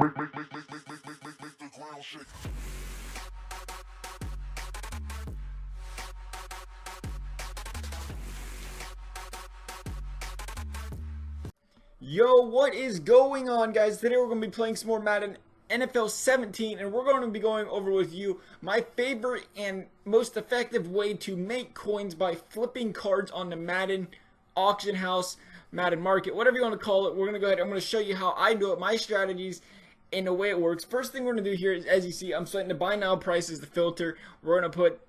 Make the ground shake. Yo, what is going on, guys? Today we're going to be playing some more Madden NFL 17, and we're going to be going over with you my favorite and most effective way to make coins by flipping cards on the Madden auction house, Madden market, whatever you want to call it. We're going to go ahead. I'm going to show you how I do it, my strategies, and the way it works. First thing we're going to do here is, as you see, I'm setting the buy now price as the filter. We're going to put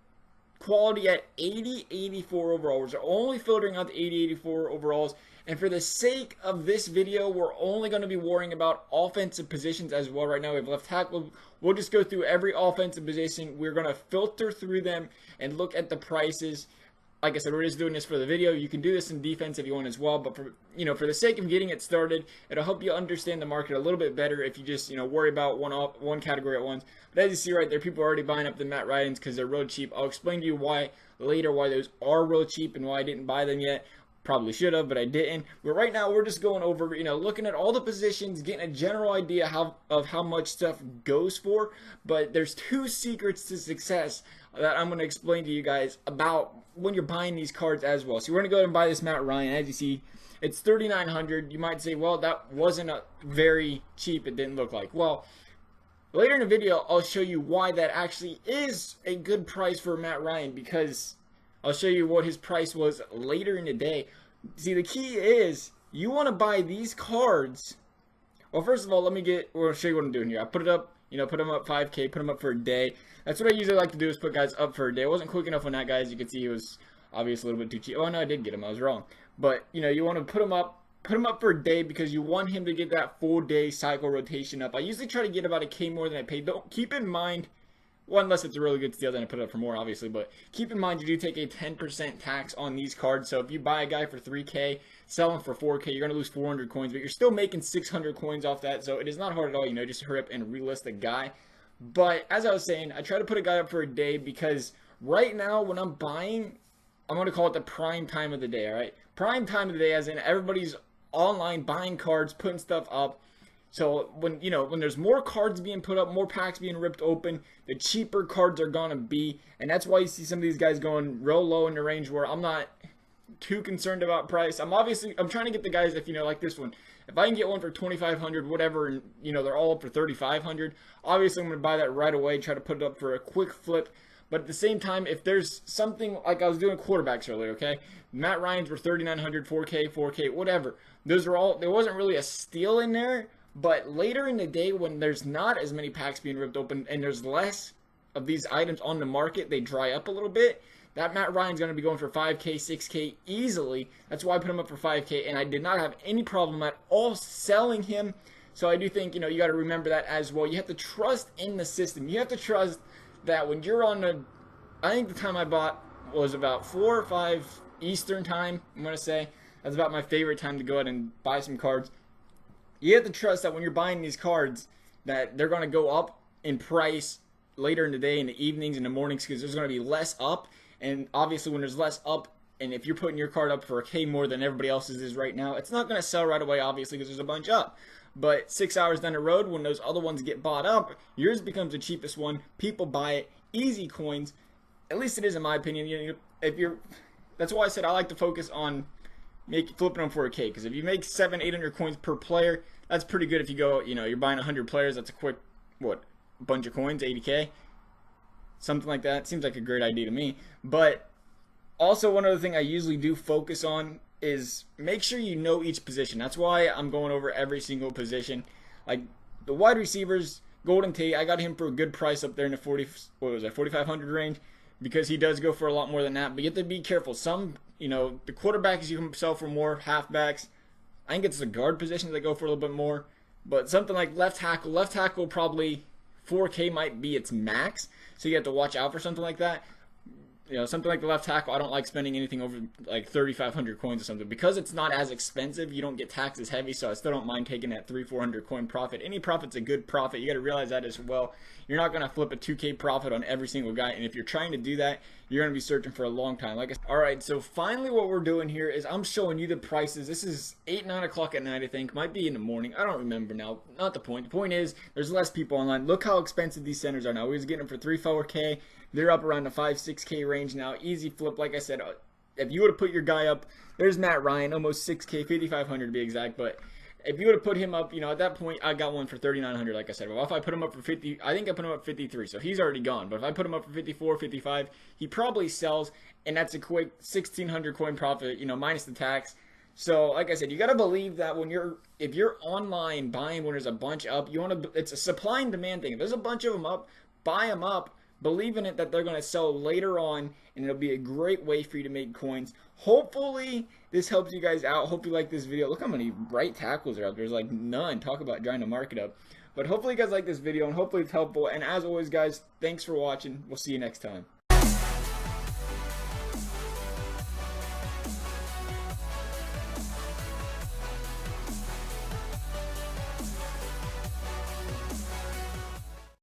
quality at 80-84 overall. We're only filtering out the 80-84 overalls. And for the sake of this video, we're only going to be worrying about offensive positions as well. Right now we have left tackle. We'll just go through every offensive position. We're going to filter through them and look at the prices. Like I said, we're just doing this for the video. You can do this in defense if you want as well, but for the sake of getting it started, it'll help you understand the market a little bit better if you just worry about one category at once. But as you see right there, people are already buying up the Matt Ryans because they're real cheap. I'll explain to you why later, why those are real cheap and why I didn't buy them yet. Probably should have, but I didn't. But right now, we're just going over, looking at all the positions, getting a general idea of how much stuff goes for. But there's two secrets to success that I'm going to explain to you guys about when you're buying these cards as well. So we're going to go ahead and buy this Matt Ryan. As you see, it's $3,900. You might say, well, that wasn't very cheap. It didn't look like. Well, later in the video, I'll show you why that actually is a good price for Matt Ryan, because I'll show you what his price was later in the day. See, the key is you want to buy these cards. Well, first of all, we'll show you what I'm doing here. I put it up, put them up 5K, put them up for a day. That's what I usually like to do, is put guys up for a day. I wasn't quick enough on that, guys. You can see it was obviously a little bit too cheap. Oh, no, I did get him. I was wrong. But, you want to put him up for a day because you want him to get that full day cycle rotation up. I usually try to get about a K more than I pay. Don't keep in mind, well, unless it's a really good steal, then I put it up for more, obviously. But keep in mind, you do take a 10% tax on these cards. So if you buy a guy for 3K, sell him for 4K, you're going to lose 400 coins. But you're still making 600 coins off that. So it is not hard at all, just hurry up and relist the guy. But as I was saying, I try to put a guy up for a day because right now when I'm buying, I'm going to call it the prime time of the day, all right? Prime time of the day, as in everybody's online buying cards, putting stuff up. So when there's more cards being put up, more packs being ripped open, the cheaper cards are gonna be, and that's why you see some of these guys going real low in the range where I'm not too concerned about price. I'm trying to get the guys, if like this one. If I can get one for 2,500, whatever, and they're all up for 3,500, obviously I'm gonna buy that right away, try to put it up for a quick flip. But at the same time, if there's something like I was doing quarterbacks earlier, okay? Matt Ryans were 3,900, 4K, whatever. Those are all, there wasn't really a steal in there. But later in the day, when there's not as many packs being ripped open and there's less of these items on the market, they dry up a little bit. That Matt Ryan's going to be going for 5K, 6K easily. That's why I put him up for 5K, and I did not have any problem at all selling him. So I do think, you got to remember that as well. You have to trust in the system. You have to trust that when you're on I think the time I bought was about 4 or 5 Eastern time, I'm going to say. That's about my favorite time to go ahead and buy some cards. You have to trust that when you're buying these cards that they're going to go up in price later in the day, in the evenings, in the mornings, because there's going to be less up. And obviously when there's less up, and if you're putting your card up for a K more than everybody else's is right now, it's not going to sell right away, obviously, because there's a bunch up. But 6 hours down the road, when those other ones get bought up, yours becomes the cheapest one. People buy it. Easy coins. At least it is in my opinion. That's why I said I like to focus on flipping them for a K, because if you make 700-800 coins per player, that's pretty good. If you go, you're buying 100 players, that's a quick, bunch of coins, 80K, something like that. Seems like a great idea to me. But also, one other thing I usually do focus on is make sure you know each position. That's why I'm going over every single position. Like the wide receivers, Golden Tate, I got him for a good price up there in the 4,500 range, because he does go for a lot more than that. But you have to be careful. Some, the quarterbacks you can sell for more, halfbacks. I think it's the guard positions that go for a little bit more. But something like left tackle probably 4K might be its max. So you have to watch out for something like that. you know, something like the left tackle, I don't like spending anything over like 3,500 coins or something. Because it's not as expensive, you don't get taxes heavy, so I still don't mind taking that 300-400 coin profit. Any profit's a good profit. You got to realize that as well. You're not going to flip a 2K profit on every single guy, and if you're trying to do that, you're going to be searching for a long time. Like I said, all right, so finally what we're doing here is I'm showing you the prices. This is 8, 9 o'clock at night, I think. Might be in the morning. I don't remember now. Not the point. The point is there's less people online. Look how expensive these centers are now. We was getting them for 3, 4K. They're up around the 5, 6K range now. Easy flip. Like I said, if you would have put your guy up, there's Matt Ryan, almost 6K, 5,500 to be exact, but if you would have put him up, you know, at that point, I got one for 3,900, like I said. Well, if I put him up for 50, I think I put him up for 53, so he's already gone. But if I put him up for 54, 55, he probably sells, and that's a quick 1,600 coin profit, you know, minus the tax. So, like I said, you got to believe that if you're online buying when there's a bunch up, it's a supply and demand thing. If there's a bunch of them up, buy them up. Believe in it that they're going to sell later on, and it'll be a great way for you to make coins. Hopefully, this helps you guys out. Hope you like this video. Look how many right tackles are out. There's like none. Talk about trying to mark it up. But hopefully you guys like this video, and hopefully it's helpful. And as always, guys, thanks for watching. We'll see you next time.